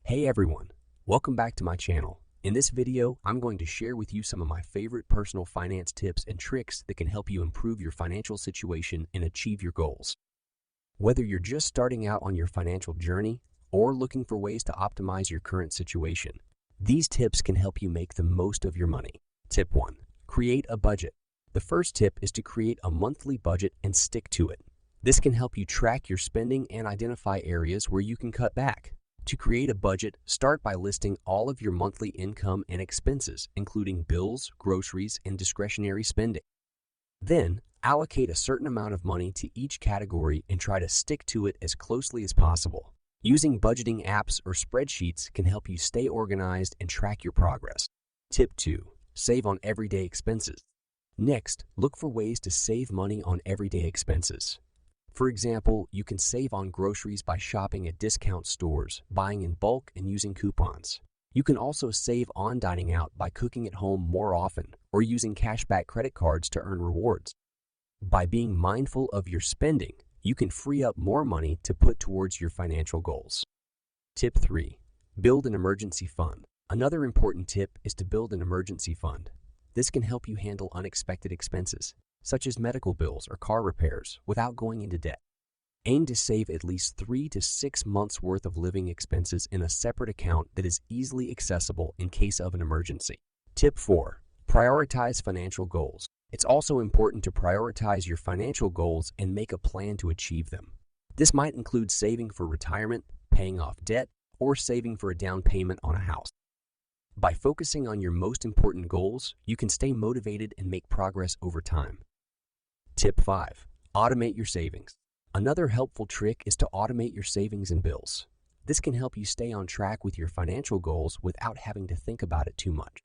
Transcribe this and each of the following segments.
Hey everyone, welcome back to my channel. In this video, I'm going to share with you some of my favorite personal finance tips and tricks that can help you improve your financial situation and achieve your goals. Whether you're just starting out on your financial journey or looking for ways to optimize your current situation, these tips can help you make the most of your money. Tip 1. Create a budget. The first tip is to create a monthly budget and stick to it. This can help you track your spending and identify areas where you can cut back. To create a budget, start by listing all of your monthly income and expenses, including bills, groceries, and discretionary spending. Then, allocate a certain amount of money to each category and try to stick to it as closely as possible. Using budgeting apps or spreadsheets can help you stay organized and track your progress. Tip 2. Save on everyday expenses. Next, look for ways to save money on everyday expenses. For example, you can save on groceries by shopping at discount stores, buying in bulk, and using coupons. You can also save on dining out by cooking at home more often or using cashback credit cards to earn rewards. By being mindful of your spending, you can free up more money to put towards your financial goals. Tip 3. Build an emergency fund. Another important tip is to build an emergency fund. This can help you handle unexpected expenses, such as medical bills or car repairs, without going into debt. Aim to save at least 3 to 6 months' worth of living expenses in a separate account that is easily accessible in case of an emergency. Tip 4. Prioritize financial goals. It's also important to prioritize your financial goals and make a plan to achieve them. This might include saving for retirement, paying off debt, or saving for a down payment on a house. By focusing on your most important goals, you can stay motivated and make progress over time. Tip 5. Automate your savings. Another helpful trick is to automate your savings and bills. This can help you stay on track with your financial goals without having to think about it too much.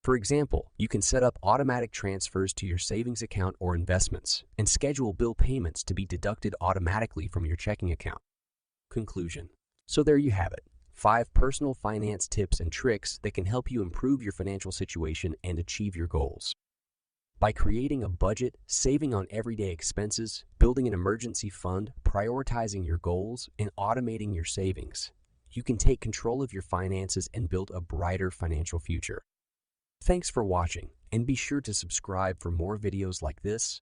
For example, you can set up automatic transfers to your savings account or investments and schedule bill payments to be deducted automatically from your checking account. Conclusion. So there you have it. 5 personal finance tips and tricks that can help you improve your financial situation and achieve your goals. By creating a budget, saving on everyday expenses, building an emergency fund, prioritizing your goals, and automating your savings, you can take control of your finances and build a brighter financial future. Thanks for watching, and be sure to subscribe for more videos like this.